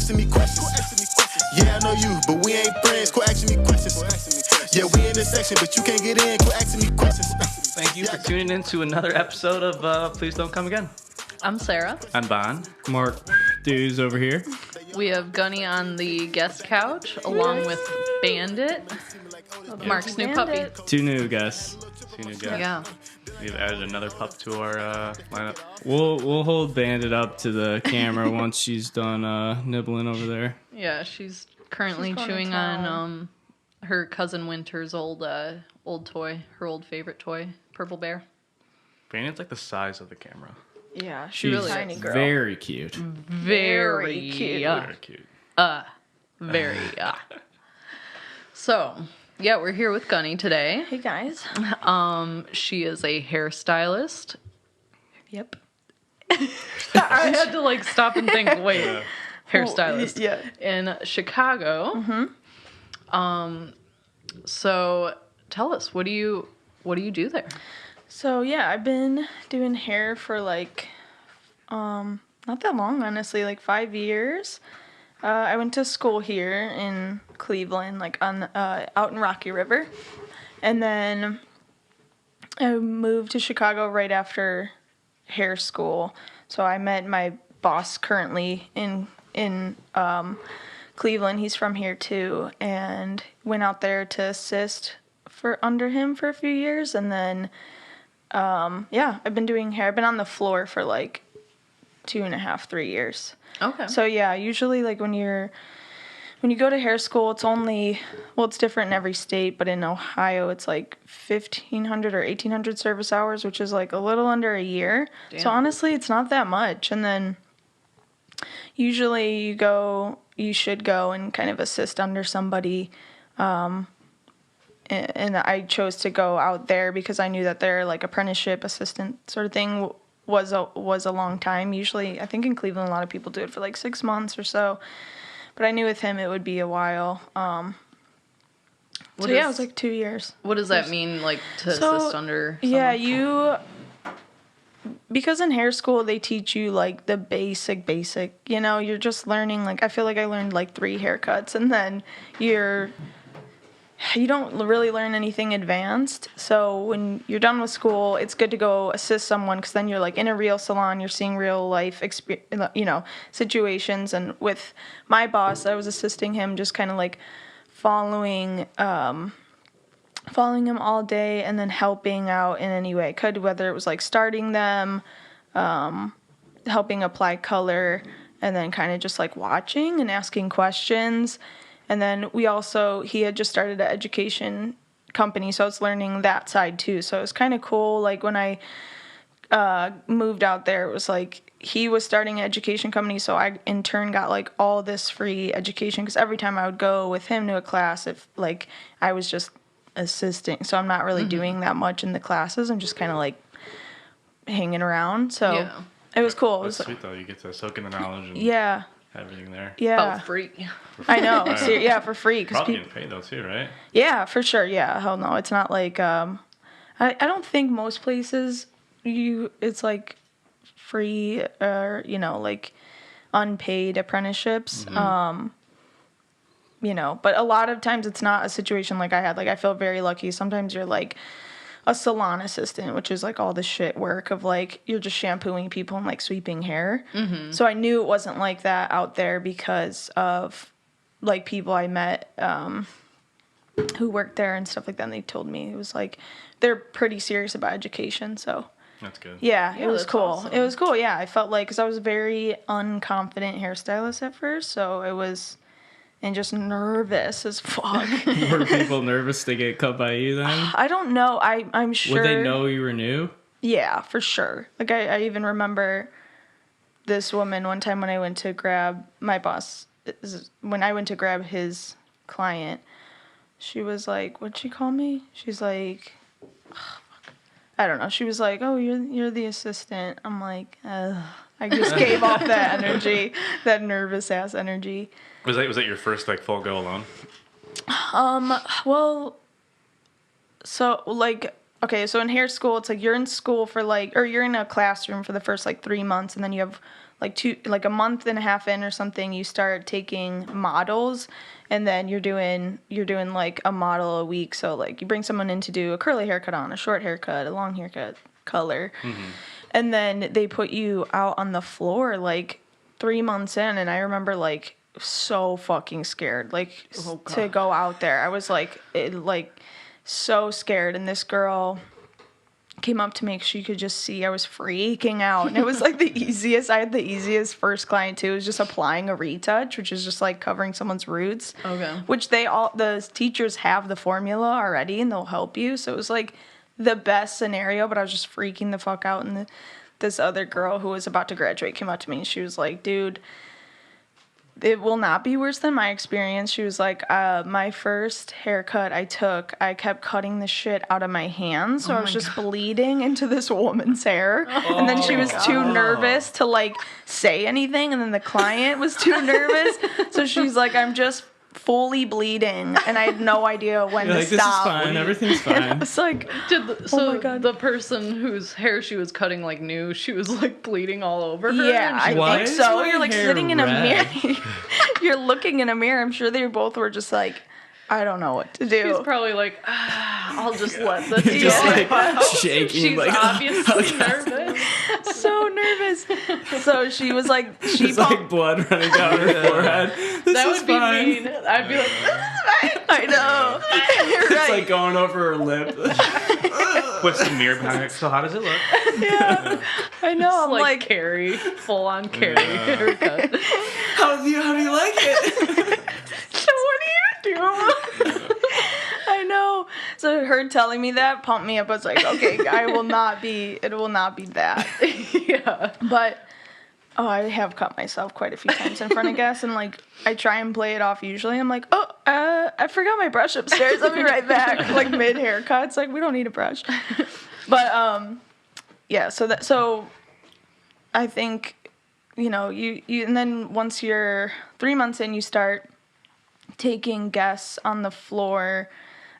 asking me questions. Yeah, I know you, but we ain't friends. Quit asking me questions. Yeah, we in this section, but you can't get in. Quit asking me questions. Thank you for tuning in to another episode of Please Don't Come Again. I'm Sara. I'm Bonn. Mark Dues over here. We have Gunny on the guest couch, along with Bandit, Mark's new puppy. Two new guests. Yeah. We've added another pup to our lineup. We'll hold Bandit up to the camera once she's done nibbling over there. Yeah, she's currently chewing on her cousin Winter's old toy, her old favorite toy, Purple Bear. Bandit's like the size of the camera. Yeah, She's really tiny girl. Very cute. Very cute. Very cute. Very. So, yeah, we're here with Gunny today. Hey guys. She is a hairstylist. Yep. I had to stop and think. Wait, hairstylist. Yeah. In Chicago. Mm-hmm. So tell us, what do you do there? So yeah, I've been doing hair for not that long, honestly, 5 years. I went to school here in Cleveland, out in Rocky River, and then I moved to Chicago right after hair school. So I met my boss currently in Cleveland. He's from here too, and went out there to assist under him for a few years, and then I've been doing hair. I've been on the floor for 2.5, 3 years. Okay. So yeah, usually when you go to hair school, it's only, it's different in every state, but in Ohio it's 1,500 or 1,800 service hours, which is a little under a year. Damn. So honestly, it's not that much. And then usually you should go and kind of assist under somebody. And I chose to go out there because I knew that their apprenticeship assistant sort of thing was a long time. Usually, I think in Cleveland, a lot of people do it for 6 months or so. But I knew with him it would be a while. It was 2 years. What does that mean, to assist under someone? Yeah, because in hair school they teach you the basic, you're just learning, I feel like I learned 3 haircuts, and then you don't really learn anything advanced. So when you're done with school, it's good to go assist someone, because then you're in a real salon, you're seeing real life situations. And with my boss, I was assisting him, just kind of following him all day, and then helping out in any way I could, whether it was starting them, helping apply color, and then kind of just watching and asking questions. And then he had just started an education company, so I was learning that side too. So it was kind of cool. When I moved out there, it was he was starting an education company, so I in turn got all this free education, because every time I would go with him to a class, if I was just assisting, so I'm not really doing that much in the classes. I'm just kind of hanging around. So it was cool. That's sweet though. You get to soak in the knowledge and everything there. Yeah. Oh, free. I know. So, for free. Probably getting paid though too, right? Yeah, for sure. Yeah. Hell no. It's not I don't think most places it's free or, unpaid apprenticeships. Mm-hmm. But a lot of times it's not a situation like I had. I feel very lucky. Sometimes you're a salon assistant, which is all the shit work of you're just shampooing people and sweeping hair. Mm-hmm. So I knew it wasn't like that out there, because of people I met who worked there and stuff like that. And they told me it was they're pretty serious about education. So that's good. Yeah, it was cool. Awesome. It was cool. Yeah, I felt because I was a very unconfident hairstylist at first, so it was. And just nervous as fuck. Were people nervous to get cut by you then? I don't know. I'm sure. Would they know you were new? Yeah, for sure. I even remember this woman one time when I went to grab my boss. When I went to grab his client, she was like, "What'd she call me?" She's like, I don't know. She was like, "Oh, you're the assistant." I'm like, ugh. I just gave off that energy, that nervous ass energy. Was that your first full go alone? Well, so okay, so in hair school, it's you're in school for or you're in a classroom for the first 3 months, and then you have like a month and a half in or something, you start taking models, and then you're doing like a model a week. So like you bring someone in to do a curly haircut on, a short haircut, a long haircut, color, and then they put you out on the floor like 3 months in, and I remember like so fucking scared like to go out there. I was like so scared, and this girl came up to me, she could just see I was freaking out, and it was like I had the easiest first client too. It was just applying a retouch, which is just like covering someone's roots, which the teachers have the formula already and they'll help you, so it was like the best scenario. But I was just freaking the fuck out, and this other girl who was about to graduate came up to me, and she was like, dude, it will not be worse than my experience. She was like, my first haircut I kept cutting the shit out of my hands. So I was just bleeding into this woman's hair. And then she was too nervous to like say anything. And then the client was too nervous. So she's like, I'm just fully bleeding. And I had no idea when to like, stop. This is fine. Everything's fine. And I was like, my God. The person whose hair she was cutting like knew she was like bleeding all over her? Yeah, I think so. You're like sitting in a red? mirror. You're looking in a mirror. I'm sure they both were just like, I don't know what to do. She's probably like, I'll just let this Just go. like shaking. She's like, obviously nervous. So nervous. So she was like, It's like blood running down her forehead. That would be mean. I'd be like, I know. You're It's right. like going over her lip. Puts the mirror behind it. So how does it look? Yeah, I know. I'm like like, Carrie, full on Carrie haircut. How do you like it? so what do you do? I know. So her telling me that pumped me up. I was like, okay, it will not be that. Yeah. But I have cut myself quite a few times in front of guests, and like I try and play it off usually. I'm like, I forgot my brush upstairs. I'll be right back. Like mid haircut, it's like we don't need a brush. But yeah. So I think you and then once you're 3 months in, you start taking guests on the floor.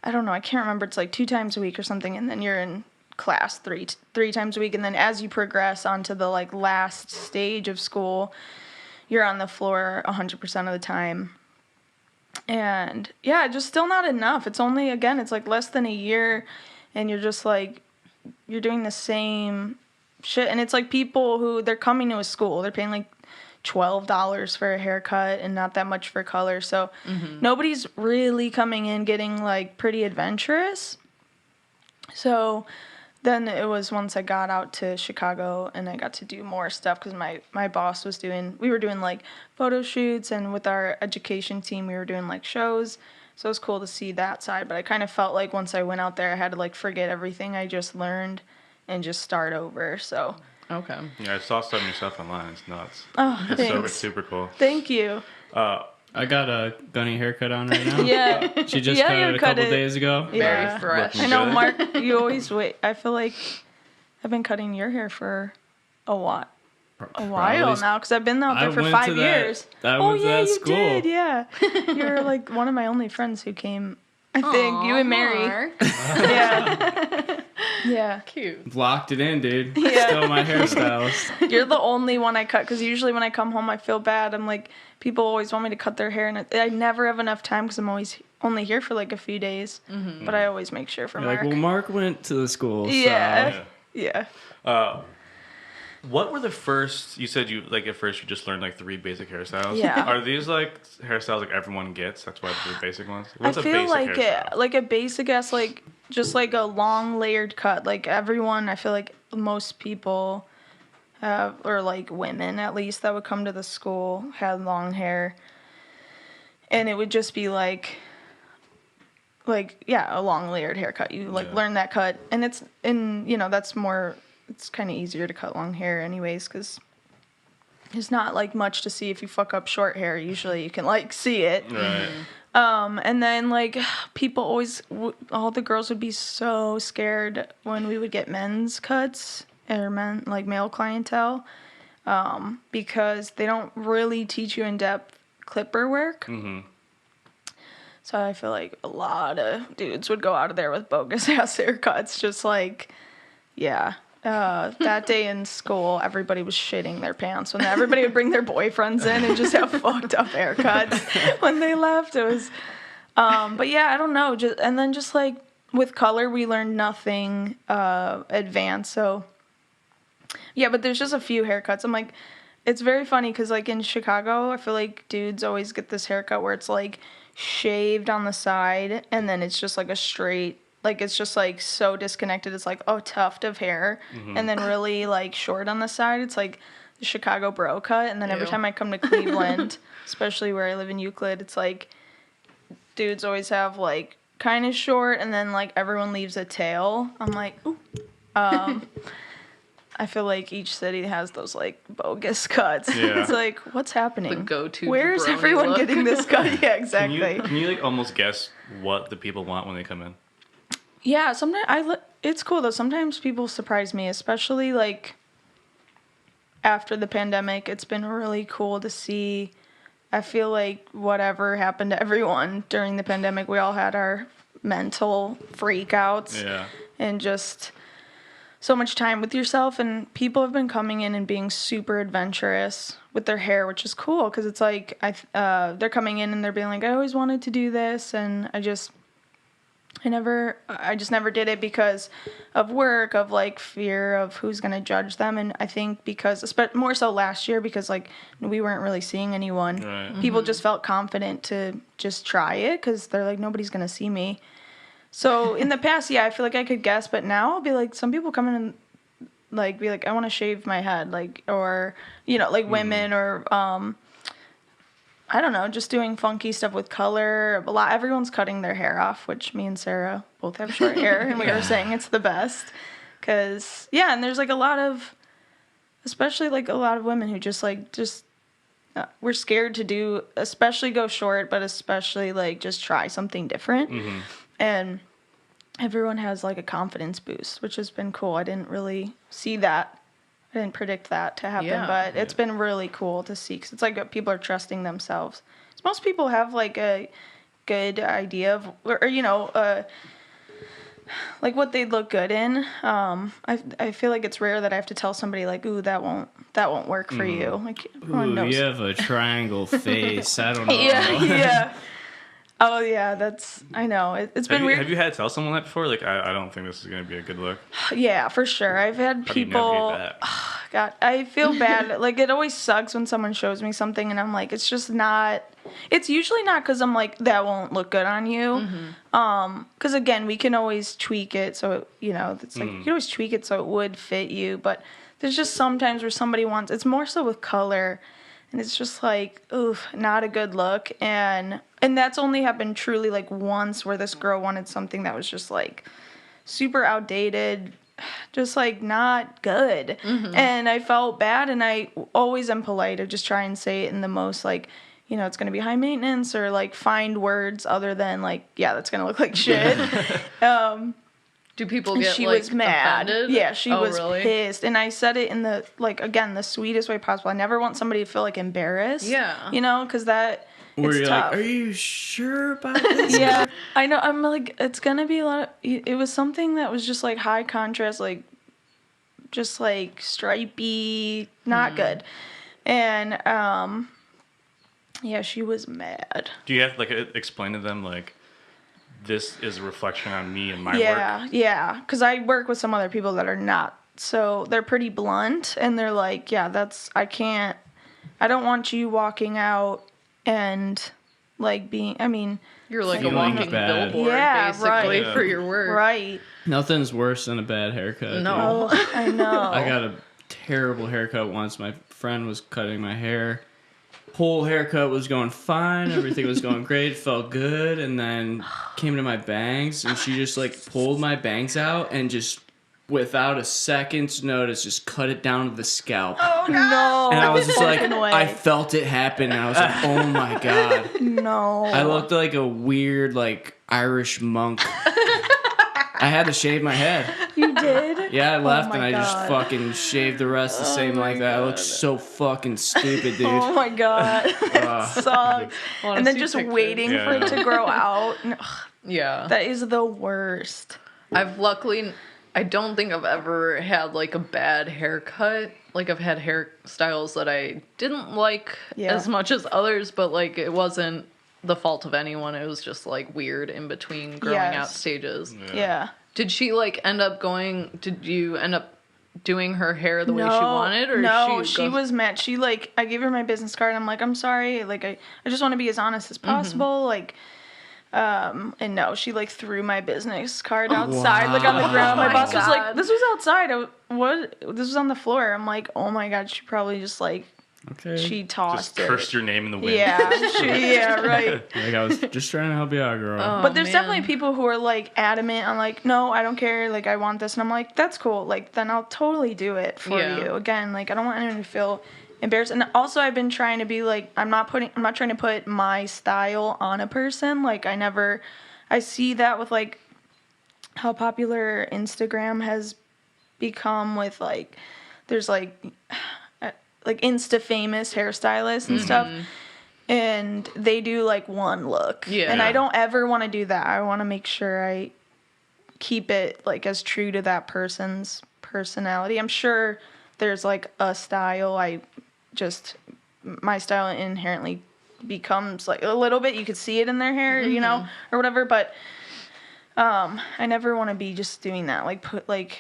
I don't know. I can't remember. It's like 2 times a week or something, and then you're in class three times a week, and then as you progress onto the like last stage of school, you're on the floor 100% of the time. And yeah, just still not enough. It's only, again, it's like less than a year, and you're just like, you're doing the same shit. And it's like people who, they're coming to a school, they're paying like $12 for a haircut and not that much for color. So nobody's really coming in getting like pretty adventurous. So then it was once I got out to Chicago and I got to do more stuff because my boss was we were doing like photo shoots, and with our education team we were doing like shows. So it was cool to see that side, but I kind of felt like once I went out there I had to like forget everything I just learned and just start over. So Okay. Yeah, I saw some of your stuff online. It's nuts. oh, thanks. It's super cool. Thank you. I got a Gunny haircut on right now. Yeah. She just Yeah, cut you it a cut couple it. days ago. Yeah. Very fresh. I know, Good. Mark, you always wait. I feel like I've been cutting your hair for a while now, because I've been out there for 5 years. I went to that you school. did, yeah. You're like one of my only friends who came, I think, you and Mary. Mark. Yeah. Yeah. Cute. Locked it in, dude. Yeah. Still my hairstylist. You're the only one I cut, because usually when I come home I feel bad. I'm like, people always want me to cut their hair, and I never have enough time because I'm always only here for like a few days. But I always make sure for You're Mark. like, well, Mark went to the school. Yeah. So. Yeah. What were the first? You said you like at first you just learned like 3 basic hairstyles. Yeah. Are these like hairstyles like everyone gets? That's why they're the basic ones. I What's a feel basic like hairstyle? like a basic ass, like just like a long layered cut. Like everyone, I feel like most people have, or like women at least that would come to the school, had long hair, and it would just be like yeah, a long layered haircut. You like learn that cut, and that's more. It's kind of easier to cut long hair anyways, because there's not like much to see if you fuck up short hair. Usually you can like see it. Right. And then like people always, all the girls would be so scared when we would get men's cuts or male clientele, because they don't really teach you in depth clipper work. So I feel like a lot of dudes would go out of there with bogus ass haircuts, just like, yeah. that day in school, everybody was shitting their pants. When everybody would bring their boyfriends in and just have fucked up haircuts when they left. It was, but yeah, I don't know. And then just like with color, we learned nothing advanced. So yeah, but there's just a few haircuts. I'm like, it's very funny because like in Chicago, I feel like dudes always get this haircut where it's like shaved on the side and then it's just like a straight, like it's just like so disconnected. It's like a tuft of hair and then really like short on the side. It's like the Chicago bro cut. And then every time I come to Cleveland, especially where I live in Euclid, it's like dudes always have like kind of short and then like everyone leaves a tail. I'm like, ooh. I feel like each city has those like bogus cuts. Yeah. It's like, what's happening? The go-to Where's jabroni everyone look? getting this cut? Yeah, exactly. Can you like almost guess what the people want when they come in? Yeah, sometimes it's cool though. Sometimes people surprise me, especially like after the pandemic. It's been really cool to see. I feel like whatever happened to everyone during the pandemic, we all had our mental freakouts Yeah. and just so much time with yourself. And people have been coming in and being super adventurous with their hair, which is cool because it's like they're coming in and they're being like, I always wanted to do this, and I just never did it because of work, of like fear of who's going to judge them. And I think because, more so last year, because like we weren't really seeing anyone, Right. people just felt confident to just try it because they're like, nobody's going to see me. So in the past, yeah, I feel like I could guess, but now I'll be like, some people come in and like be like, I want to shave my head, like, or, you know, like women or, I don't know, just doing funky stuff with color. Everyone's cutting their hair off, which me and Sara both have short hair, and we were saying it's the best. Because, yeah, and there's like a lot of, especially like a lot of women who just we're scared to do, especially go short, but especially like just try something different. Mm-hmm. And everyone has like a confidence boost, which has been cool. I didn't really see that. I didn't predict that to happen, Yeah. but it's been really cool to see. Cause it's like people are trusting themselves. 'Cause most people have like a good idea of, or you know, like what they'd look good in. I feel like it's rare that I have to tell somebody like, ooh, that won't work for you. Like, everyone Ooh, knows. you have a triangle face. I don't know. Yeah. Oh yeah, I know. It's been weird. Have you had to tell someone that before? Like, I don't think this is going to be a good look. Yeah, for sure. I've had How do you people. navigate that? God, I feel bad. Like, it always sucks when someone shows me something and I'm like, it's just not. It's usually not because I'm like, that won't look good on you. Because again, we can always tweak it. So, you know, it's like, you can always tweak it so it would fit you. But there's just sometimes where somebody wants, it's more so with color. And it's just like, oof, not a good look. And that's only happened truly like once where this girl wanted something that was just like super outdated, just like not good. And I felt bad, and I always am polite. I just try and say it in the most like, you know, it's going to be high maintenance, or like find words other than like, yeah, that's going to look like shit. Do people And get she like was mad. offended? Yeah, she was really? pissed. And I said it in the, like, again, the sweetest way possible. I never want somebody to feel like embarrassed. Yeah. You know, because that, Where it's you're tough. like, are you sure about this? Yeah, I know. I'm like, it's gonna be a lot of, it was something that was just like high contrast, like just like stripey, not good. And yeah, she was mad. Do you have to like explain to them like, this is a reflection on me and my work? Yeah, because I work with some other people that are not, so they're pretty blunt, and they're like, yeah, I don't want you walking out and like being, I mean, You're like a Feeling walking bad. billboard, Yeah, basically, right. for your work. right. Nothing's worse than a bad haircut. No. dude. Oh, I know. I got a terrible haircut once. My friend was cutting my hair. Whole haircut was going fine. Everything was going great. Felt good. And then came to my bangs, and she just like pulled my bangs out and just without a second's notice just cut it down to the scalp. Oh no. And I was just like, Fucking way. I felt it happen. And I was like, oh my God. No. I looked like a weird, like, Irish monk. I had to shave my head. You did? Yeah, I left my and I just God. fucking shaved the rest the same like that. I looked so fucking stupid, dude. Oh my God. It sucks. Wanna And then see just pictures. waiting Yeah, for I it know. to grow out. And, Yeah. that is the worst. I've luckily I don't think I've ever had like a bad haircut. Like I've had hairstyles that I didn't like as much as others, but like it wasn't the fault of anyone. It was just like weird in between growing out stages. Yeah. Did she like end up going? Did you end up doing her hair the way she wanted, or no, she was mad. She like, I gave her my business card. I'm like, I'm sorry. Like I just want to be as honest as possible. Like. And no, she like threw my business card outside, like on the ground. My boss was like, "This was outside. What? This was on the floor." I'm like, "Oh my god!" She probably just like, she tossed Just it. cursed your name in the wind. Yeah, right. Like, I was just trying to help you out, girl. But there's definitely people who are like adamant on like, "No, I don't care. Like, I want this," and I'm like, "That's cool. Like, then I'll totally do it for you." Again, like, I don't want anyone to feel embarrassed. And also, I've been trying to be like, I'm not trying to put my style on a person. Like, I see that with like how popular Instagram has become with like, there's like Insta famous hairstylists and stuff. And they do like one look. Yeah. And I don't ever want to do that. I want to make sure I keep it like as true to that person's personality. I'm sure there's like a style my style inherently becomes like a little bit, you could see it in their hair, you know, or whatever, but I never want to be just doing that. Like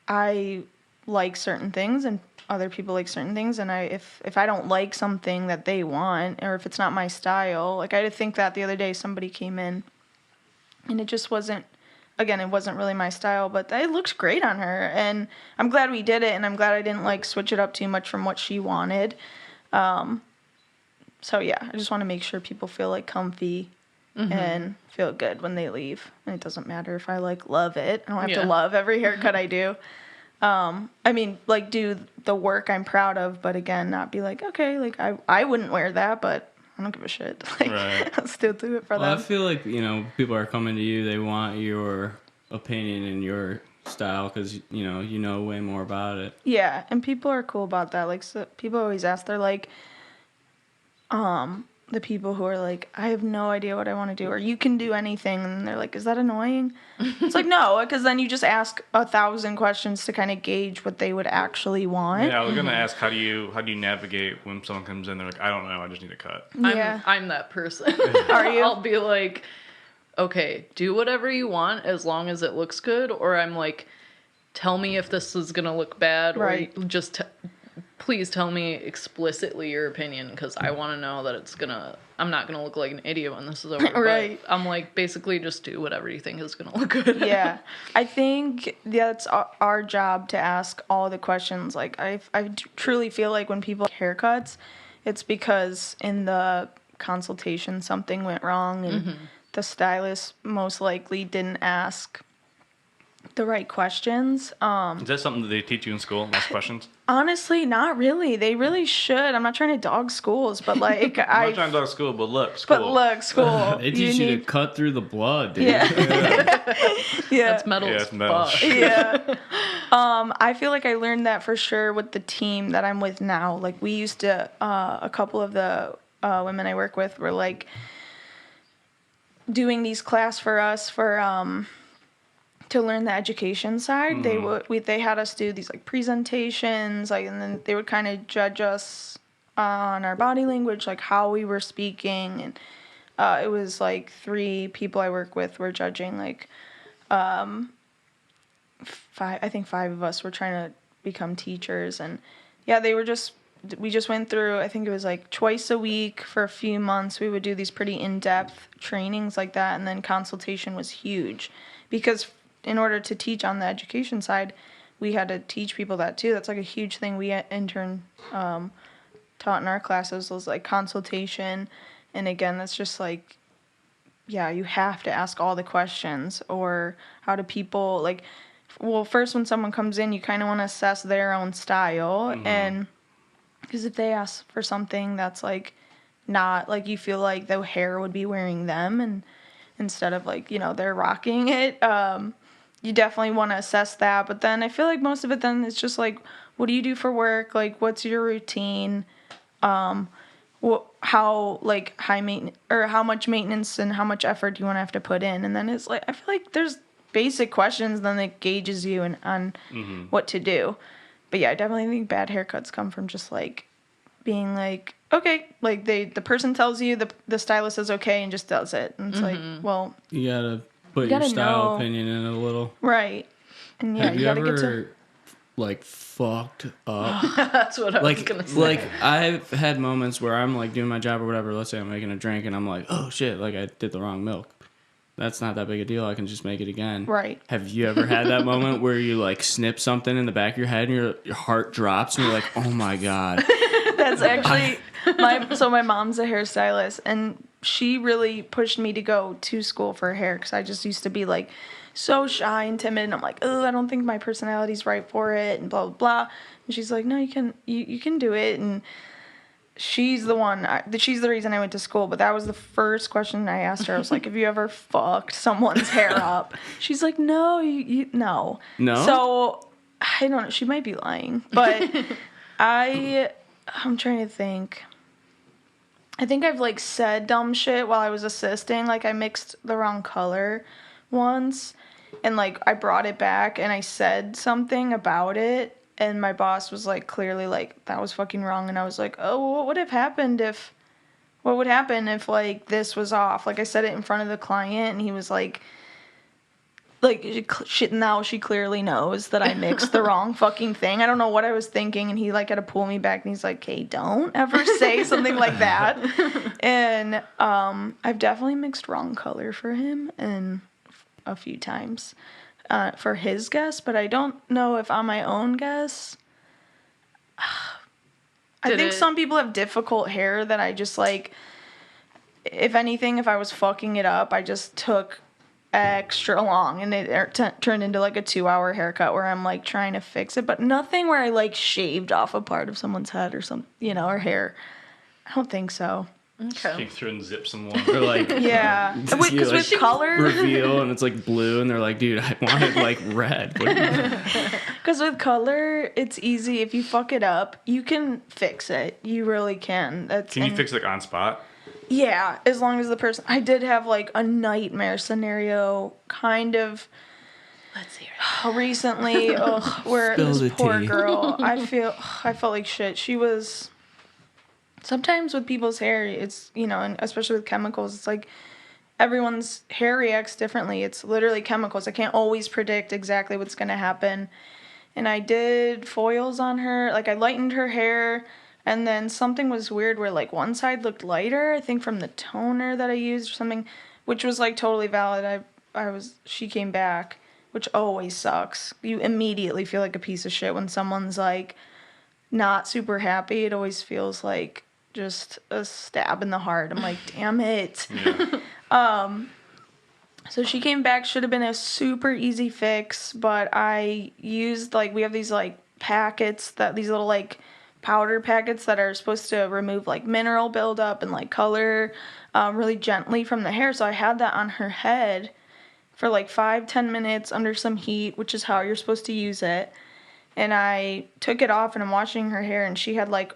I like certain things and other people like certain things, and if I don't like something that they want, or if it's not my style, like I had to think that the other day somebody came in and it just wasn't, again, it wasn't really my style, but it looks great on her, and I'm glad we did it, and I'm glad I didn't like switch it up too much from what she wanted. So yeah, I just want to make sure people feel like comfy and feel good when they leave, and it doesn't matter if I like love it. I don't have to love every haircut I do. I mean, like, do the work I'm proud of, but again, not be like, okay, like I wouldn't wear that, but I don't give a shit. Like, I'll still do it for them. I feel like, people are coming to you. They want your opinion and your style because, you know way more about it. Yeah, and people are cool about that. Like, so people always ask, they're like, the people who are like, I have no idea what I want to do, or you can do anything, and they're like, is that annoying? It's like, no, because then you just ask 1,000 questions to kind of gauge what they would actually want. Yeah, I was gonna ask, how do you navigate when someone comes in, they're like, I don't know, I just need a cut. Yeah, I'm that person. Are you? I'll be like, okay, do whatever you want as long as it looks good, or I'm like, tell me if this is gonna look bad, or just please tell me explicitly your opinion, because I want to know that I'm not gonna look like an idiot when this is over. But I'm like, basically just do whatever you think is gonna look good. Yeah, I think that's our job to ask all the questions. Like, I truly feel like when people get haircuts, it's because in the consultation something went wrong, and the stylist most likely didn't ask the right questions. Is that something that they teach you in school? Ask questions? Honestly, not really. They really should. I'm not trying to dog schools, but like I'm not trying to dog school, but look, school. They teach you to cut through the blood, dude. Yeah. That's metal. Yeah, it's metal. Yeah. I feel like I learned that for sure with the team that I'm with now. Like, we used to, a couple of the women I work with were like doing these class for us for to learn the education side. They had us do these like presentations, like, and then they would kind of judge us on our body language, like how we were speaking, and it was like 3 people I work with were judging, like 5 of us were trying to become teachers, and yeah, we just went through, I think it was like twice a week for a few months. We would do these pretty in-depth trainings like that, and then consultation was huge, because in order to teach on the education side, we had to teach people that too. That's like a huge thing we taught in our classes, was like consultation. And again, that's just like, yeah, you have to ask all the questions. Or how do people, like, well, first when someone comes in, you kind of want to assess their own style. And because if they ask for something that's like not like you feel like the hair would be wearing them, and instead of like, they're rocking it, you definitely want to assess that. But then I feel like most of it then it's just like, what do you do for work? Like, what's your routine? How like high maintenance, or how much maintenance and how much effort do you want to have to put in? And then it's like, I feel like there's basic questions, then it gauges you on what to do. But yeah, I definitely think bad haircuts come from just like being like, okay, like the person tells you the stylist is okay and just does it. And it's like, well, You gotta put gotta your style know. opinion in it a little. right. And yeah, Have you gotta ever get to like fucked up? That's what I was like gonna say. like I've had moments where I'm like doing my job or whatever. Let's say I'm making a drink and I'm like, oh shit, like I did the wrong milk. That's not that big a deal. I can just make it again. Right. Have you ever had that moment where you like snip something in the back of your head and your heart drops and you're like, oh my God. That's actually my mom's a hairstylist, and she really pushed me to go to school for hair because I just used to be like so shy and timid, and I'm like, oh, I don't think my personality's right for it, and blah blah blah. And she's like, no, you can do it, and she's the reason I went to school. But that was the first question I asked her. I was like, have you ever fucked someone's hair up? She's like, no, no. So I don't know. She might be lying, but I'm trying to think. I think I've like said dumb shit while I was assisting. Like I mixed the wrong color once, and like I brought it back and I said something about it, and my boss was like clearly like that was fucking wrong, and I was like, oh, what would happen if like this was off? Like I said it in front of the client, and he was like shit, now she clearly knows that I mixed the wrong fucking thing. I don't know what I was thinking, and he like had to pull me back, and he's like, "Okay, don't ever say something like that." And I've definitely mixed wrong color for him and a few times for his guess, but I don't know if on my own guess. I think some people have difficult hair that I just like. If anything, if I was fucking it up, I just took extra long, and it turned into like a 2-hour haircut where I'm like trying to fix it, but nothing where I like shaved off a part of someone's head or something, or hair. I don't think so. Okay. Came through and zipped someone. Or like Yeah, because like, with color, reveal and it's like blue and they're like, dude, I wanted like red. because with color, it's easy. If you fuck it up, you can fix it. You really can. Can you fix it like on spot? Yeah, as long as the person. I did have like a nightmare scenario, kind of. Let's hear it. Recently, where Spill this the poor tea. girl, I felt like shit. She was. Sometimes with people's hair, it's and especially with chemicals, it's like everyone's hair reacts differently. It's literally chemicals. I can't always predict exactly what's gonna happen. And I did foils on her. Like I lightened her hair. And then something was weird where, like, one side looked lighter, I think from the toner that I used or something, which was, like, totally valid. She came back, which always sucks. You immediately feel like a piece of shit when someone's, like, not super happy. It always feels like just a stab in the heart. I'm like, damn it. Yeah. So she came back, should have been a super easy fix, but I used, like, we have these, like, packets, these little, like, powder packets that are supposed to remove like mineral buildup and like color really gently from the hair. So I had that on her head for like 5-10 minutes under some heat, which is how you're supposed to use it. And I took it off and I'm washing her hair, and she had like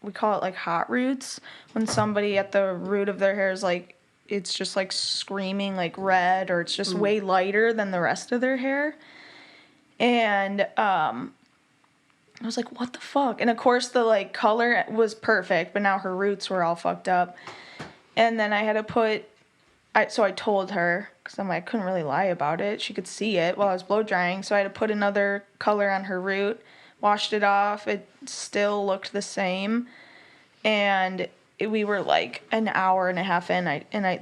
we call it like hot roots, when somebody at the root of their hair is like, it's just like screaming like red, or it's just way lighter than the rest of their hair. And I was like, what the fuck? And of course the like color was perfect, but now her roots were all fucked up. And then I had to so I told her, because I couldn't really lie about it. She could see it while I was blow drying. So I had to put another color on her root, washed it off. It still looked the same. And we were like an hour and a half in.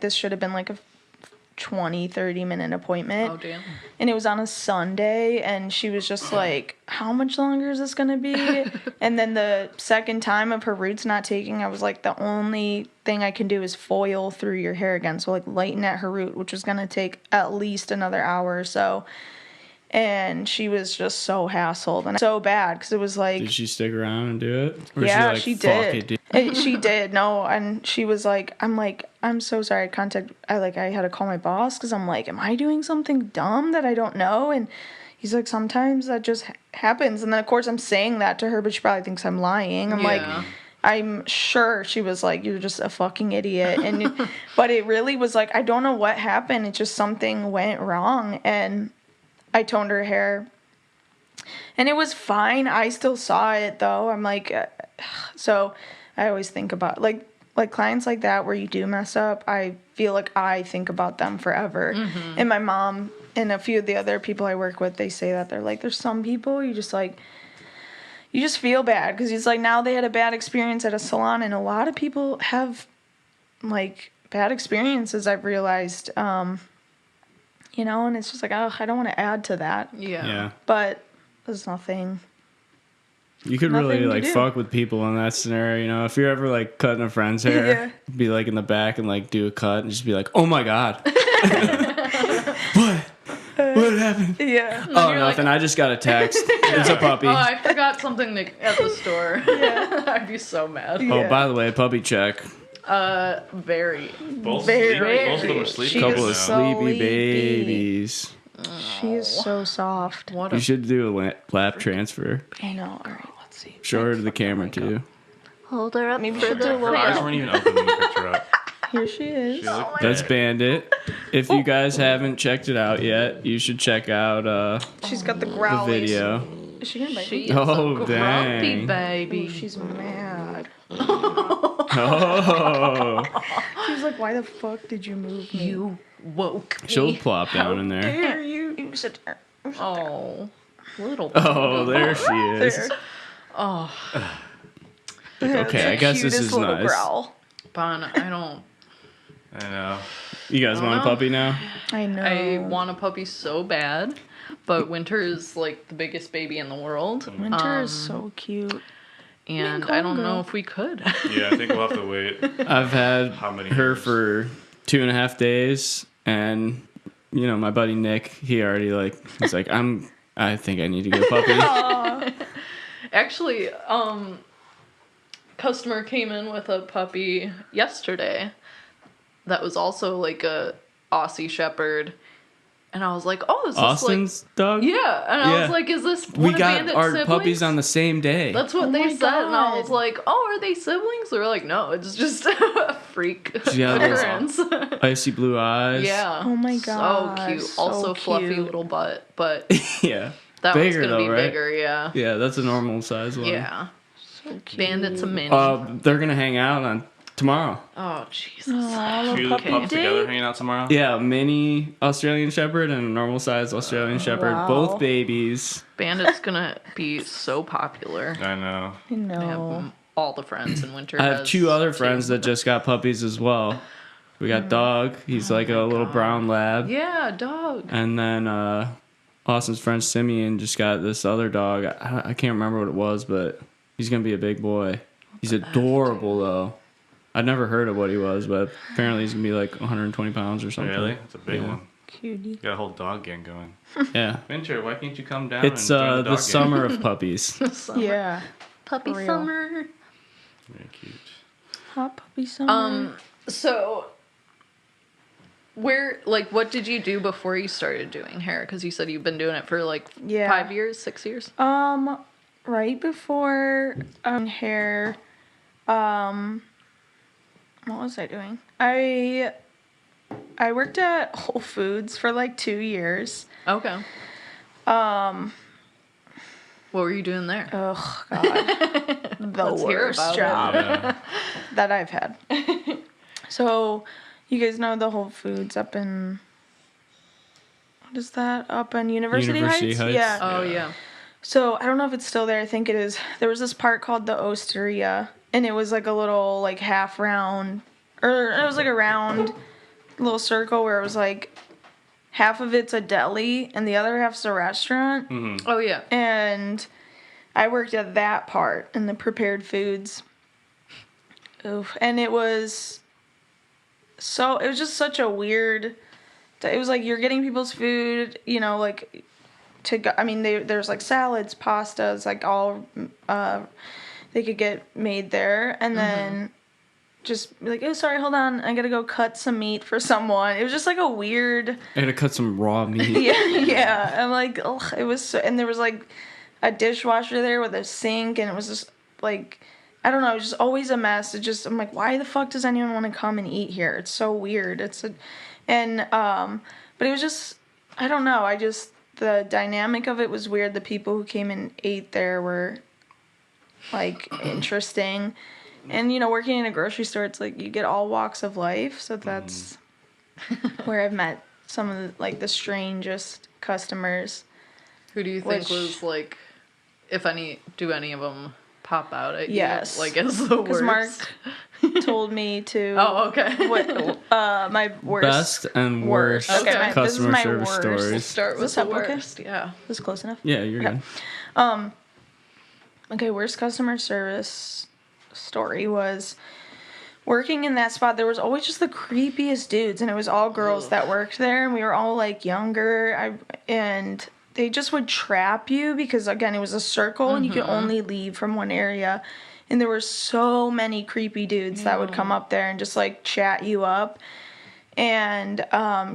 This should have been like a 20-30 minute appointment. Oh damn. And it was on a Sunday, and she was just like, how much longer is this gonna be? And then the second time of her roots not taking, I was like, the only thing I can do is foil through your hair again, so like lighten at her root, which was gonna take at least another hour or so. And she was just so hassled and so bad, because it was like... Did she stick around and do it? Or yeah, she did. She did. No, and she was like, I'm so sorry. I had to call my boss, because I'm like, am I doing something dumb that I don't know? And he's like, sometimes that just happens. And then, of course, I'm saying that to her, but she probably thinks I'm lying. I'm like, I'm sure she was like, "You're just a fucking idiot," but it really was like, I don't know what happened. It just something went wrong, and I toned her hair, and it was fine. I still saw it though. I'm like, so I always think about like clients like that where you do mess up. I feel like I think about them forever, and my mom and a few of the other people I work with, they say that they're like, there's some people you just like. You just feel bad because it's like now they had a bad experience at a salon, and a lot of people have like bad experiences. I've realized, and it's just like, oh, I don't want to add to that. Yeah. But there's nothing. You could really Nothing to like do. fuck with people in that scenario. If you're ever like cutting a friend's hair, be like in the back and like do a cut and just be like, "Oh my god, what happened?" Yeah. Oh, nothing. I just got a text. It's a puppy. Oh, I forgot something at the store. Yeah. I'd be so mad. Oh, by the way, puppy check. Very. Both Very, both of them are She sleeping. Couple is of so sleepy sleepy. babies. She is so soft. What You a should do a lap transfer. I know. All right, let's see. Show her to the camera too. hold her up. Maybe she'll do a Her little. eyes weren't even open when you picked her up. Here she is. She looked That's dead. Bandit. If you guys haven't checked it out yet, you should check out She's got the the growlies. video. Is she gonna bite She me? is Oh, a grumpy dang. baby. She's mad. Oh, She's like, why the fuck did you move me? You woke me. she'll plop down in there. Dare you? You sit there. Oh, little. Oh, there she is. There. Oh, Okay, I guess this Cutest is little nice. growl. Bon, I don't. I know. You guys want a know. puppy now? I know. I want a puppy so bad, but Winter is like the biggest baby in the world, Winter is so cute. and Congo. I don't know if we could. Yeah, I think we'll have to wait. I've had How many her years? for 2.5 days, and my buddy Nick, he's like, I think I need to get a puppy. Actually, customer came in with a puppy yesterday that was also like a Aussie Shepherd, and I was like, "Oh, is this Austin's dog? like yeah?" And I Yeah. was like, "Is this one We of got Bandit's our siblings?" puppies on the same day. That's what Oh they my said, and I was God. like, "Oh, are they siblings?" They were like, "No, it's just a freak Yeah, those- occurrence." Icy blue eyes. Yeah. Oh my god. So cute. So Also fluffy cute. little butt, but Yeah. that Bigger one's gonna though, be right? bigger. Yeah. Yeah, that's a normal size one. Yeah. So cute. Bandit's a mini. They're gonna hang out on tomorrow. Oh Jesus. Aw, Two little pups puppy together day. hanging out tomorrow? Yeah, a mini Australian Shepherd and a normal size Australian Shepherd. wow. Both babies. Bandit's gonna be so popular. I know. I I have know. all the friends in Winter. I have has 2 other two. friends that just got puppies as well. We got Dog. He's like a little brown lab. Yeah, dog. And then Austin's friend Simeon just got this other dog. I can't remember what it was, but he's going to be a big boy. He's adorable, though. I'd never heard of what he was, but apparently he's going to be like 120 pounds or something. Really? It's a big Yeah. one. Cutie. Got a whole dog gang going. Yeah. Winter, why can't you come down It's and join the the dog summer of puppies. Summer. Yeah. Puppy For real. summer. gang? Very cute. Hot puppy summer. So what did you do before you started doing hair? Because you said you've been doing it for like Yeah. 5 years, 6 years. Right before hair, what was I doing? I worked at Whole Foods for like 2 years. Okay. What were you doing there? Oh God, the Let's hear worst about it. job Yeah. that I've had. So, you guys know the Whole Foods up in what is that? Up in University University Heights? Yeah. Oh yeah. So I don't know if it's still there. I think it is. There was this part called the Osteria, and it was like a little like half round, or it was like a round little circle where it was like half of it's a deli and the other half's a restaurant. Oh yeah. And I worked at that part in the prepared foods. Oof. And it was just such a weird. It was like you're getting people's food, like to go. I mean, there's like salads, pastas, like all they could get made there, and then just be like, oh, sorry, hold on, I gotta go cut some meat for someone. It was just like a weird. I had to cut some raw meat. Yeah. I'm like, ugh, it was so, and there was like a dishwasher there with a sink, and it was just like I don't know, it was just always a mess. I'm like, why the fuck does anyone want to come and eat here? It's so weird. But it was just, I don't know, the dynamic of it was weird. The people who came and ate there were, like, interesting. And, working in a grocery store, it's like, you get all walks of life, so that's where I've met some of the, like, the strangest customers. Who do you think was, like, do any of them pop out at yes. you? Like, as the worst? Because Mark told me to... Oh, okay. My worst... Best and worst Okay. customer service worst. stories. We'll start with the worst. Okay? Yeah. This is close enough? Yeah, you're good. Okay, worst customer service story was... Working in that spot, there was always just the creepiest dudes, and it was all girls that worked there, and we were all, like, younger, and they just would trap you, because, again, it was a circle, and you could only leave from one area, and there were so many creepy dudes that would come up there and just, like, chat you up, and,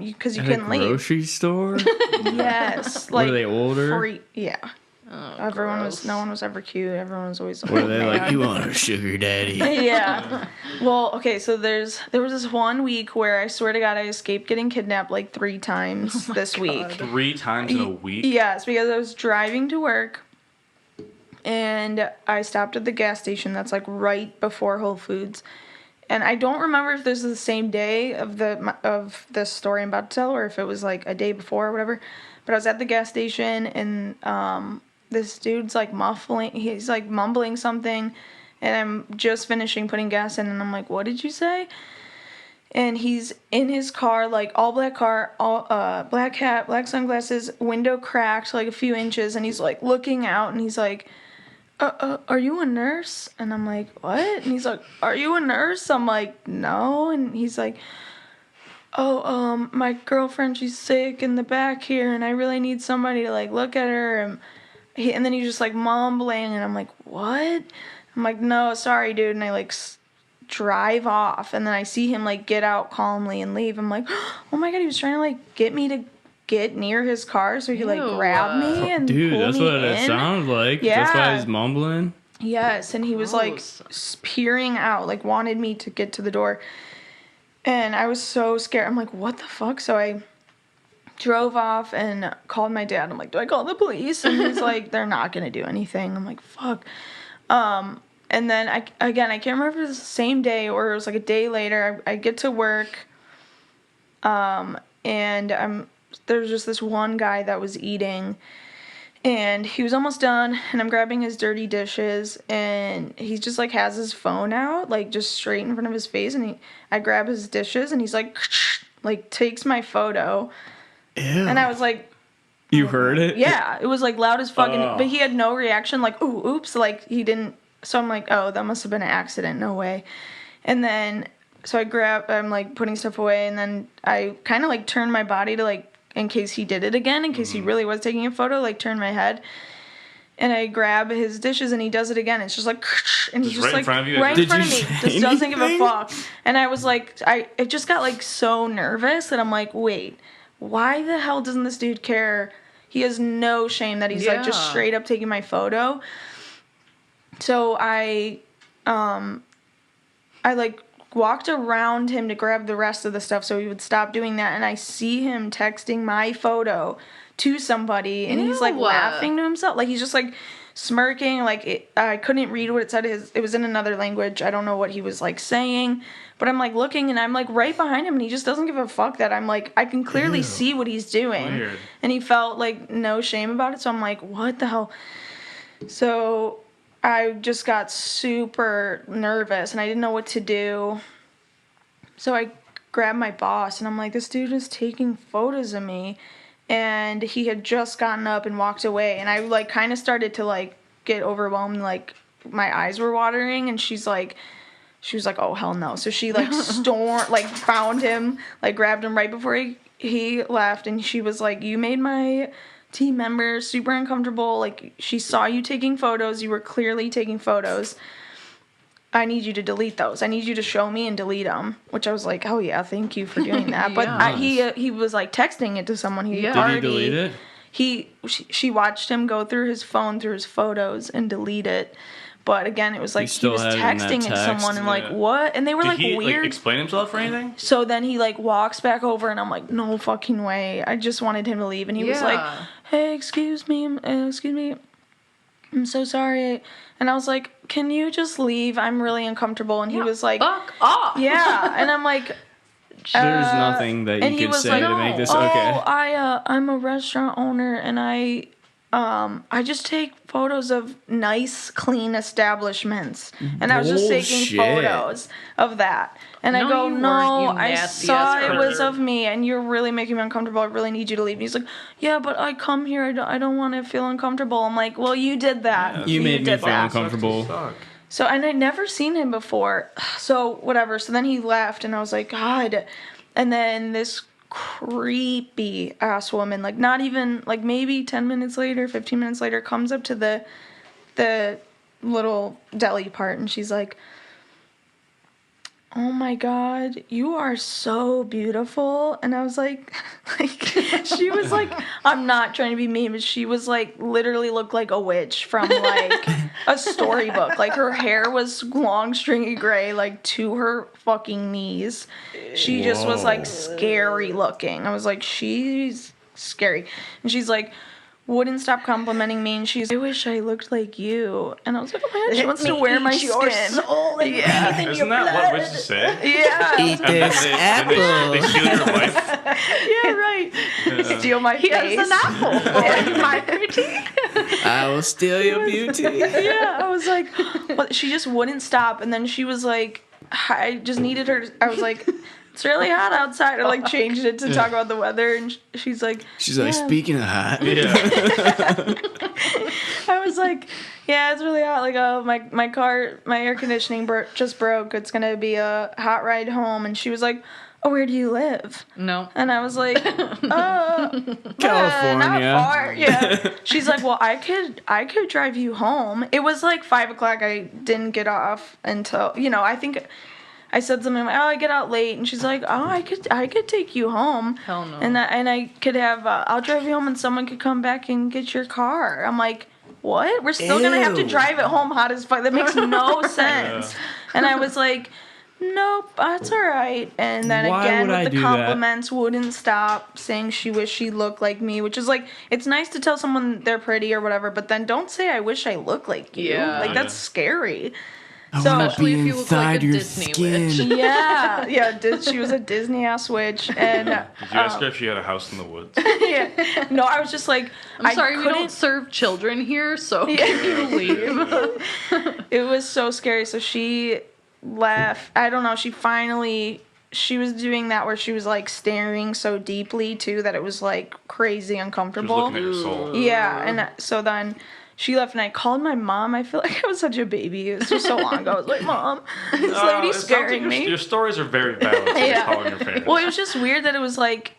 because you couldn't leave. Grocery store? Yes. Like, were they older? Yeah. Oh, no one was ever cute. Everyone was always Were they like, you want a sugar daddy? Yeah. Well, okay, so there was this 1 week where I swear to God I escaped getting kidnapped like 3 times this week. 3 times in a week? Yes, because I was driving to work and I stopped at the gas station that's like right before Whole Foods. And I don't remember if this is the same day of the story I'm about to tell or if it was like a day before or whatever. But I was at the gas station and this dude's like he's like mumbling something, and I'm just finishing putting gas in, and I'm like, what did you say? And he's in his car, like all black car, all black hat, black sunglasses, window cracked like a few inches, and he's like looking out, and he's like, are you a nurse? And I'm like, what? And he's like, are you a nurse? I'm like, no. And he's like, oh, my girlfriend, she's sick in the back here, and I really need somebody to like look at her. And then he's just like mumbling, and I'm like, what? I'm like, no, sorry, dude. And I like drive off, and then I see him like get out calmly and leave. I'm like, oh my God, he was trying to like get me to get near his car so he could like grab me and dude, pull that's me what in. it sounded like. Yeah. That's why he's mumbling. Yes, and he was like peering out, like wanted me to get to the door. And I was so scared. I'm like, what the fuck? So I drove off and called my dad. I'm like, do I call the police? And he's like, they're not going to do anything. I'm like, fuck. And then, I can't remember if it was the same day or it was like a day later. I get to work, and there's just this one guy that was eating, and he was almost done, and I'm grabbing his dirty dishes, and he just, like, has his phone out, like, just straight in front of his face, and I grab his dishes, and he's like, takes my photo. Ew. And I was like... You heard it? Yeah, it was, like, loud as fucking... But he had no reaction, like, ooh, oops, like, he didn't... So I'm like, oh, that must have been an accident, no way. And then, so I'm, like, putting stuff away, and then I kind of, like, turned my body to, like, in case he did it again, in case he really was taking a photo, like, turn my head. And I grab his dishes, and he does it again. It's just like, and he's just right like, in front of you? right in Did front you of me. say Just doesn't give a anything? fuck. And I was like, it just got like so nervous that I'm like, wait, why the hell doesn't this dude care? He has no shame that he's like just straight up taking my photo. So I like walked around him to grab the rest of the stuff so he would stop doing that, and I see him texting my photo to somebody, and he's like laughing to himself, like he's just like smirking, like I couldn't read what it said. It was in another language. I don't know what he was like saying, but I'm like looking, and I'm like right behind him, and he just doesn't give a fuck that I'm like, I can clearly see what he's doing. Weird. And he felt like no shame about it, so I'm like, what the hell? So I just got super nervous, and I didn't know what to do. So I grabbed my boss, and I'm like, this dude is taking photos of me. And he had just gotten up and walked away. And I, like, kind of started to, like, get overwhelmed. Like, my eyes were watering. And she was like, oh, hell no. So she, like, found him, like, grabbed him right before he left. And she was like, you made my team member super uncomfortable. Like, she saw you taking photos. You were clearly taking photos. I need you to delete those. I need you to show me and delete them. Which I was like, oh yeah, thank you for doing that. But he was like texting it to someone. Did he delete it? she watched him go through his phone, through his photos, and delete it. But again, it was like he was texting someone and like, what? And they were like weird. Did he like explain himself or anything? So then he like walks back over and I'm like, no fucking way. I just wanted him to leave. And he was like, hey, excuse me. I'm so sorry. And I was like, can you just leave? I'm really uncomfortable. And he was like, fuck off. Yeah. And I'm like, there's nothing that you could say to make this okay. I'm a restaurant owner and I just take photos of nice, clean establishments. And I was just taking photos of that. And I go, no, I saw it was of me and you're really making me uncomfortable. I really need you to leave. And he's like, yeah, but I come here. I don't want to feel uncomfortable. I'm like, well, you did that. Yeah. You made me feel uncomfortable. So, and I'd never seen him before. So, whatever. So then he left and I was like, God. And then this creepy ass woman, like not even, like maybe 10 minutes later, 15 minutes later, comes up to the little deli part and she's like, oh my God, you are so beautiful. And I was like she was like, I'm not trying to be mean, but she was like, literally looked like a witch from like a storybook. Like her hair was long, stringy gray, like to her fucking knees. She just was like scary looking. I was like, she's scary. And she's like, wouldn't stop complimenting me, and she's, I wish I looked like you. And I was like, oh my God, she wants to wear my skin. Soul and Isn't that what witches say? Yeah. Eat this apple. They steal your life. Yeah, right. Steal my face. Here's an apple. My beauty. I will steal your beauty. Yeah, I was like, well, she just wouldn't stop. And then she was like, I just needed her. I was like, it's really hot outside. I like changed it to talk about the weather, and she's like, speaking of hot. Yeah. I was like, yeah, it's really hot. Like, oh, my car, my air conditioning just broke. It's gonna be a hot ride home. And she was like, oh, where do you live? No. And I was like, California. Not far. Yeah. She's like, well, I could drive you home. It was like 5 o'clock. I didn't get off until, I think I said something like, oh, I get out late. And she's like, oh, I could take you home. Hell no. And I could have, I'll drive you home and someone could come back and get your car. I'm like, what? We're still going to have to drive it home hot as fuck. That makes no sense. And I was like, nope, that's all right. And then again, with the compliments, wouldn't stop saying she wished she looked like me, which is like, it's nice to tell someone they're pretty or whatever, but then don't say I wish I looked like you. Yeah. Like, that's scary. Especially if you look like a Disney witch. Yeah, she was a Disney ass witch. And did you ask her if she had a house in the woods? Yeah. No, I was just like, I'm sorry, we don't serve children here, so can you leave? It was so scary. So she left. I don't know. She was doing that where she was like staring so deeply too that it was like crazy uncomfortable. She was looking at your soul. Yeah, and so then she left, and I called my mom. I feel like I was such a baby. It was just so long ago. I was like, Mom, this lady's scaring me. Your stories are very valid. Yeah. Calling your parents. Well, it was just weird that it was like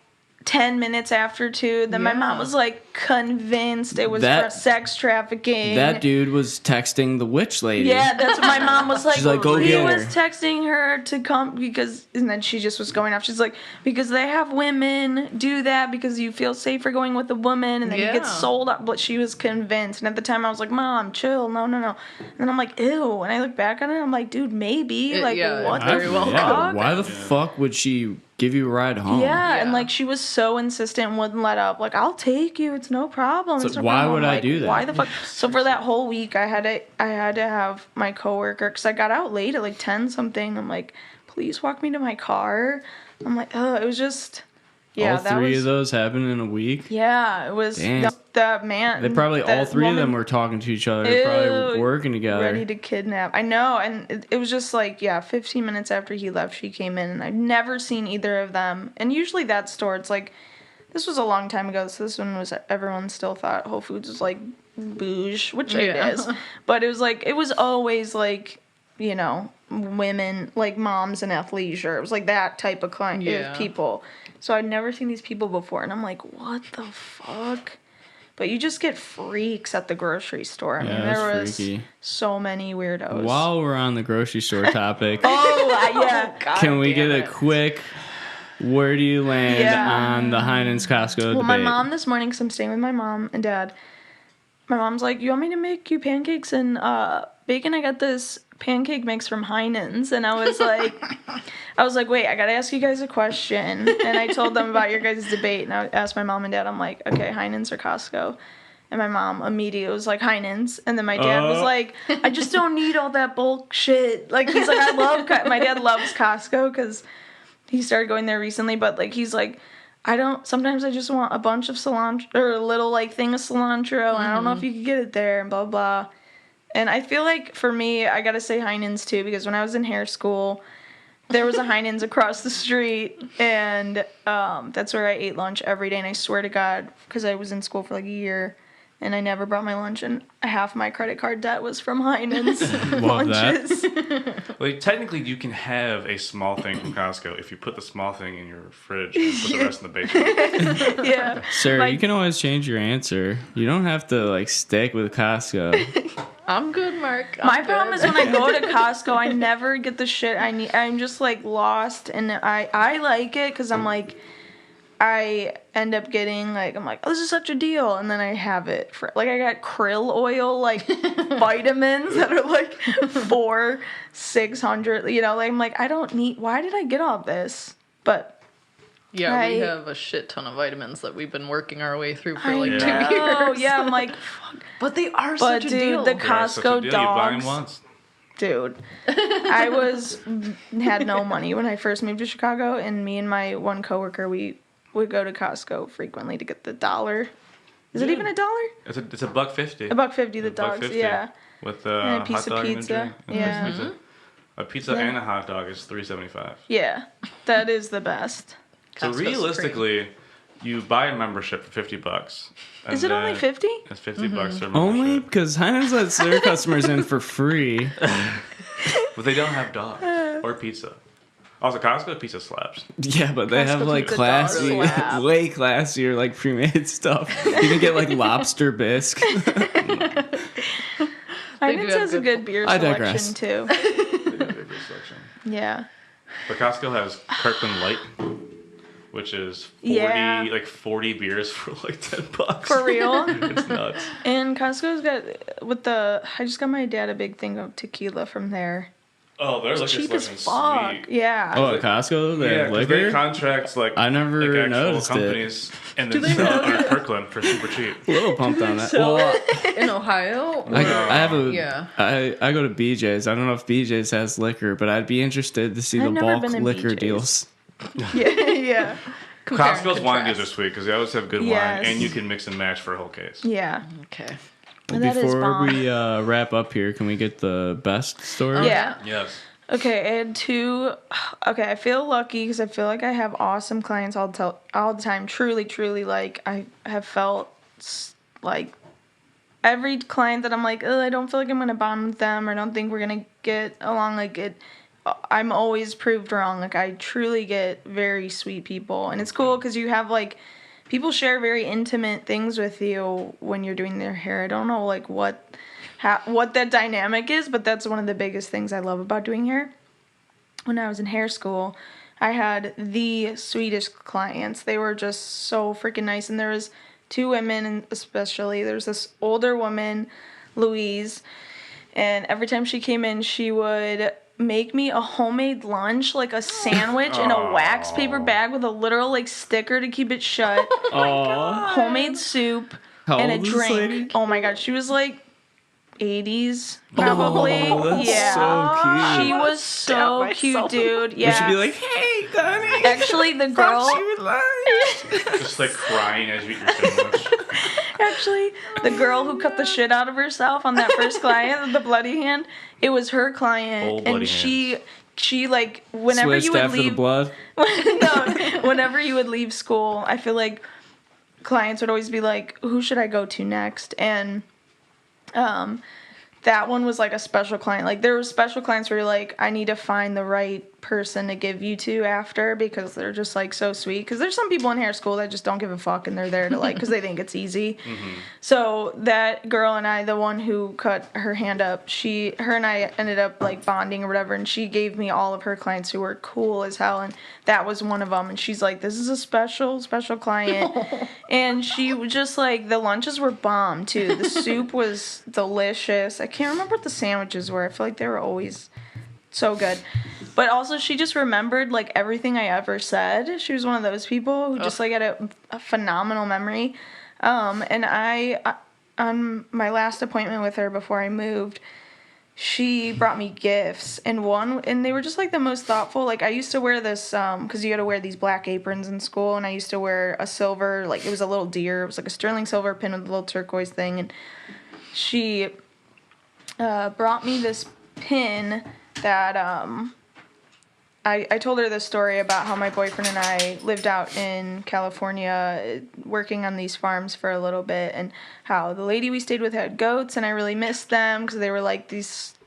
10 minutes after 2. Then my mom was like convinced it was for sex trafficking. That dude was texting the witch lady. Yeah, that's what my mom was like. She's like, go he get was her. texting her to come and then she just was going off. She's like, because they have women do that because you feel safer going with a woman and then you get sold up. But she was convinced. And at the time I was like, Mom, chill. No. And then I'm like, ew. And I look back on it, I'm like, dude, maybe. What the fuck? Why the fuck would she give you a ride home? Yeah, and like she was so insistent and wouldn't let up. Like, I'll take you. It's no problem. So why would I do that? Why the fuck? So for that whole week, I had to have my coworker, because I got out late at like 10 something. I'm like, please walk me to my car. I'm like, it was just, all three of those happened in a week. Yeah, it was. The man. They probably all three of them were talking to each other. They probably working together. Ready to kidnap. I know, and it was just like 15 minutes after he left, she came in, and I've never seen either of them. And usually that store, it's like, this was a long time ago, so this one was, everyone still thought Whole Foods was like bouge, which it is. But it was always like, women, like moms and athleisure. It was like that type of client of people. So I'd never seen these people before, and I'm like, what the fuck? But you just get freaks at the grocery store. I mean, there was so many weirdos. While we're on the grocery store topic, God can we get a quick Where do you land on the Heinen's Costco debate? Well, my mom this morning, because I'm staying with my mom and dad, my mom's like, you want me to make you pancakes and bacon? I got this pancake mix from Heinen's. And I was like, wait, I got to ask you guys a question. And I told them about your guys' debate. And I asked my mom and dad, I'm like, okay, Heinen's or Costco? And my mom immediately was like, Heinen's. And then my dad was like, I just don't need all that bulk shit. Like, he's like, my dad loves Costco because he started going there recently. But, like, he's like, sometimes I just want a bunch of cilantro, or a little, like, thing of cilantro. And I don't know if you could get it there, and blah, blah. And I feel like, for me, I got to say Heinen's, too, because when I was in hair school, there was a Heinen's across the street, and that's where I ate lunch every day. And I swear to God, because I was in school for, like, a year, and I never brought my lunch, and half my credit card debt was from Heinen's lunches. Well, technically, you can have a small thing from Costco if you put the small thing in your fridge and put the rest in the basement. Yeah. Sir, you can always change your answer. You don't have to, like, stick with Costco. I'm good, Mark. My problem is when I go to Costco, I never get the shit I need. I'm just, like, lost, and I like it because I'm, like, I end up getting, like, I'm like, oh, this is such a deal, and then I have it for, like, I got krill oil, like, vitamins that are, like, $600, you know, like, I'm like, I don't need, why did I get all this? But yeah, we have a shit ton of vitamins that we've been working our way through for, like, 2 Oh, years. yeah, I'm like, fuck. But they are such a deal. The Costco You buy them dogs. once. Dude, I had no money when I first moved to Chicago, and me and my one coworker, we would go to Costco frequently to get the $1. Is it even $1? It's a $1.50. $1.50, the dogs, $1.50 yeah. With And a a piece hot of dog pizza, and a drink. yeah. Pizza. A pizza and a hot dog is $3.75. Yeah, that is the best. So Costco's realistically, you buy a membership for $50. Is it only 50? It's $50 for a membership. Only because Heinen's lets their customers in for free. But they don't have dogs or pizza. Also, Costco pizza slaps. Yeah, but they have, like, pizza classy, dogs slap. way classier, like, pre-made stuff. You can get, like, lobster bisque. Heinen's have has a good beer I selection, digress. too. They have a good selection. Yeah. But Costco has Kirkland Light, which is 40 beers for like $10. For real? It's nuts. And Costco's got, I just got my dad a big thing of tequila from there. Oh, their liquor Cheap as selection's fuck. sweet. Yeah. Oh, at Costco? They have 'cause they liquor? contracts like I never like actual noticed it. companies and then sell it on Kirkland for super cheap. A little pumped on that. sell Well, in Ohio? I have a. Yeah. I go to BJ's. I don't know if BJ's has liquor, but I'd be interested to see I've the never bulk been in liquor BJ's. deals. Yeah. Compare and Costco's wine deals contrast. are sweet because they always have good Yes. wine and you can mix and match for a whole case. Yeah. Okay. And that is Before bomb. we wrap up here, can we get the best story? Yeah. Yes. Okay, I had two. Okay, I feel lucky because I feel like I have awesome clients all the time. Truly, truly, like I have felt like every client that I'm like, oh, I don't feel like I'm gonna bond with them, or I don't think we're gonna get along. Like it, I'm always proved wrong. Like I truly get very sweet people, and it's cool because you have like people share very intimate things with you when you're doing their hair. I don't know like what that dynamic is, but that's one of the biggest things I love about doing hair. When I was in hair school, I had the sweetest clients. They were just so freaking nice, and there was two women, and especially there's this older woman, Louise, and every time she came in, she would make me a homemade lunch, like a sandwich in a wax paper bag with a literal like sticker to keep it shut. Aw. Homemade soup How and a old is this drink. lady? Oh my god, she was like 80s probably. Oh, that's yeah. so cute. She was so cute, dude. Yeah. We should be like, hey, Gunny. Actually, the girl. Brought you lunch. Just like crying as you eat your sandwich. Actually, the girl who cut the shit out of herself on that first client with the bloody hand, it was her client, Old bloody and she like whenever Switched you would after the leave. blood. No, whenever you would leave school, I feel like clients would always be like, "Who should I go to next?" And that one was like a special client. Like there were special clients where you're like, I need to find the right person to give you to after because they're just like so sweet. Because there's some people in hair school that just don't give a fuck and they're there to like because they think it's easy. So that girl and I, the one who cut her hand up, her and I ended up like bonding or whatever, and she gave me all of her clients who were cool as hell, and that was one of them. And she's like, this is a special client. And she was just like, the lunches were bomb too. The soup was delicious. I can't remember what the sandwiches were. I feel like they were always so good. But also she just remembered like everything I ever said. She was one of those people who just like had a phenomenal memory. And I on my last appointment with her before I moved, she brought me gifts, and they were just like the most thoughtful. Like I used to wear this because you had to wear these black aprons in school, and I used to wear a silver, like it was a little deer. It was like a sterling silver pin with a little turquoise thing, and she brought me this pin that I told her this story about how my boyfriend and I lived out in California working on these farms for a little bit, and how the lady we stayed with had goats, and I really missed them because they were like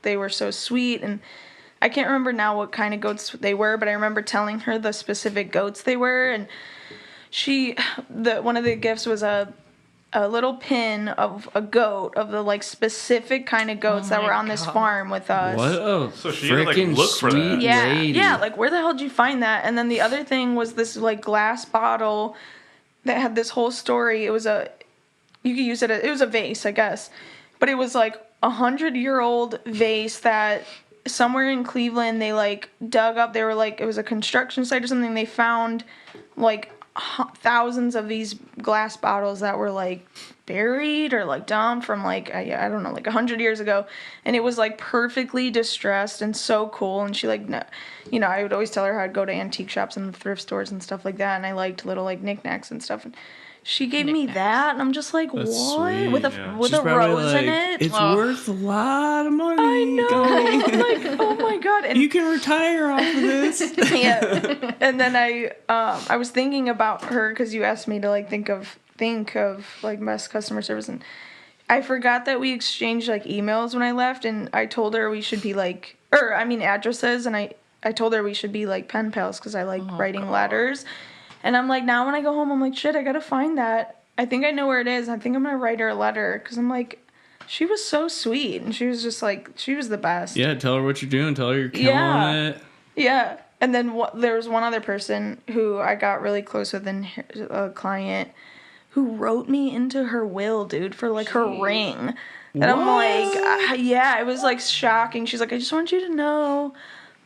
they were so sweet, and I can't remember now what kind of goats they were, but I remember telling her the specific goats they were, and one of the gifts was a little pin of a goat, of the like specific kind of goats that were on this farm with us. What a So she had to, like, freaking look for that. sweet Yeah, lady. yeah, like where the hell did you find that? And then the other thing was this like glass bottle that had this whole story. It was you could use it was a vase, I guess. But it was like 100-year-old vase that somewhere in Cleveland they like dug up. They were like, it was a construction site or something. They found like thousands of these glass bottles that were like buried or like dumped from like I don't know, like 100 years ago, and it was like perfectly distressed and so cool. And she like, no, you know, I would always tell her how I'd go to antique shops and thrift stores and stuff like that, and I liked little like knicknacks and stuff, and she gave me that, and I'm just like, That's what? sweet. With She's a probably rose in like, it. It's worth a lot of money. I know. Gunny. Like, oh my god. And You can retire off of this. yeah. And then I was thinking about her because you asked me to like think of like best customer service, and I forgot that we exchanged like emails when I left, and I told her we should be like, addresses, and I told her we should be like pen pals because I like writing letters. And I'm like, now when I go home, I'm like, shit, I gotta find that. I think I know where it is. I think I'm gonna write her a letter because I'm like, she was so sweet, and she was just like, she was the best. Yeah, tell her what you're doing. Tell her you're killing it. Yeah. And then there was one other person who I got really close with, a client who wrote me into her will, dude, for like her ring. And I'm like, yeah, it was like shocking. She's like, I just want you to know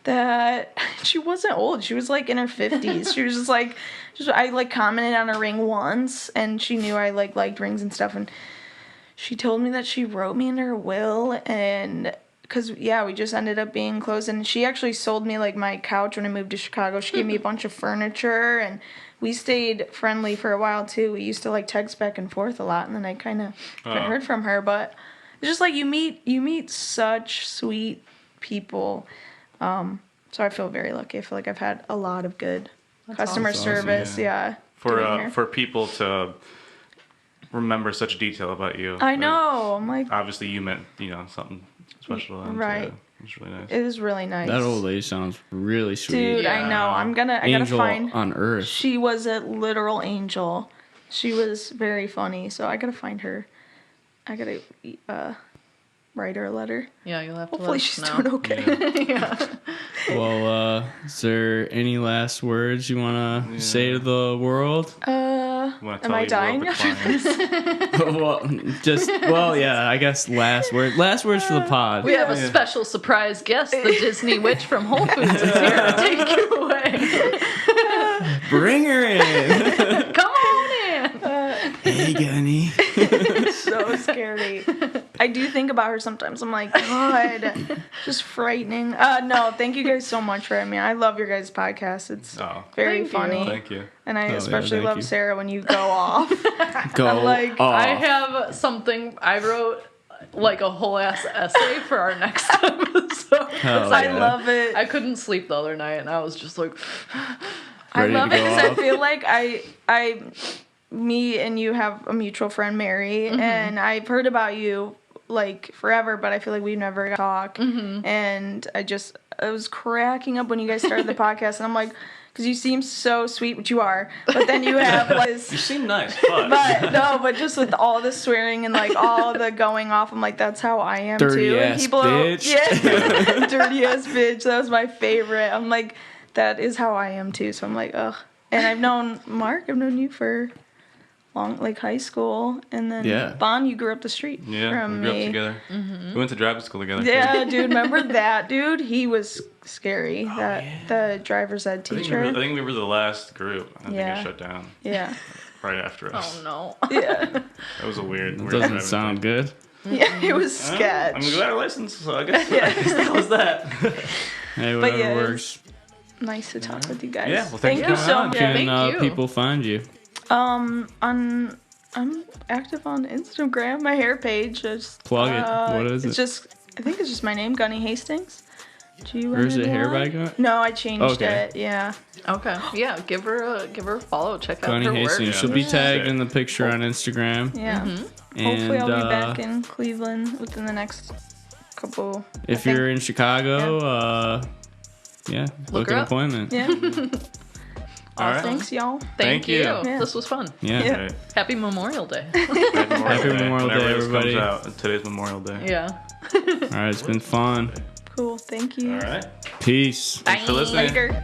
that she wasn't old. She was like in her 50s. She was just like, I like commented on her ring once, and she knew I like liked rings and stuff, and she told me that she wrote me in her will, and because we just ended up being close, and she actually sold me like my couch when I moved to Chicago. She gave me a bunch of furniture, and we stayed friendly for a while too. We used to like text back and forth a lot, and then I kind of haven't heard from her, but it's just like you meet such sweet people. So I feel very lucky. I feel like I've had a lot of good customer service. Yeah. For people to remember such detail about you. I know. I'm like, obviously you meant, something special to them. Right. So it's really nice. It was really nice. That old lady sounds really sweet. Dude, I know. I gotta Angel find on earth. She was a literal angel. She was very funny, so I gotta find her. I gotta write her a letter. Yeah, you'll have to Hopefully let us she's know. doing okay. Yeah. Well, is there any last words you want to say to the world? Am I dying after this? I guess last word. Last words for the pod. We have a special surprise guest. The Disney witch from Whole Foods is here to take you away. Bring her in. Come on in. Hey, Gunny. So scary. I do think about her sometimes. I'm like, God, just frightening. No, thank you guys so much for having me. I love your guys' podcast. It's very Thank you. funny. Thank you. And I yeah, especially thank love you. Sarah when you go off. Go I'm like, off. I have something I wrote like a whole ass essay for our next episode. Hell I yeah. love it. I couldn't sleep the other night, and I was just like, I Ready love to it go because I off? feel like me and you have a mutual friend, Mary, and I've heard about you like forever, but I feel like we've never got to talk. And I was cracking up when you guys started the podcast, and I'm like, because you seem so sweet, which you are, but then you have like You this, seem nice, but but just with all the swearing and like all the going off, I'm like, that's how I am Dirty too. And ass people bitch. yeah, dirty ass bitch. That was my favorite. I'm like, that is how I am too. So I'm like, ugh. And I've known Mark. I've known you for long, like high school, and then Yeah. Bonn, you grew up the street yeah, from we grew me. up together. We went to driving school together. Yeah, dude, remember that dude? He was scary. The driver's ed I think, teacher. I think we were the last group. I think Yeah. it shut down Yeah, right after us. Oh no. yeah, That was a weird. Doesn't driving sound thing. good. yeah. It was I'm sketch. glad I licensed, so I guess that was that. Hey, whatever yeah, works. Nice to talk with you guys. Yeah, well, thank you you for so coming on. much. Can thank you. people find you? I'm active on Instagram. My hair page is Plug it. What is it's it? just I think it's just my name, Gunny Hastings. Do you Or is it Hair by Gunny? Gun? No, I changed Okay. it. Yeah. Okay. Yeah, give her a follow. Check out Gunny her Hastings. work. She'll be Yeah. tagged in the picture on Instagram. Yeah. And Hopefully I'll be back in Cleveland within the next couple. if you're in Chicago, book her an up. appointment. Yeah. All right. Thanks, y'all. Thank you. Yeah. This was fun. Yeah. Yeah. Right. Happy Memorial Day. Happy Memorial Day, Whenever this everybody. Comes out, today's Memorial Day. Yeah. All right, it's been fun. Cool. Thank you. All right. Peace. Thanks for listening. Later.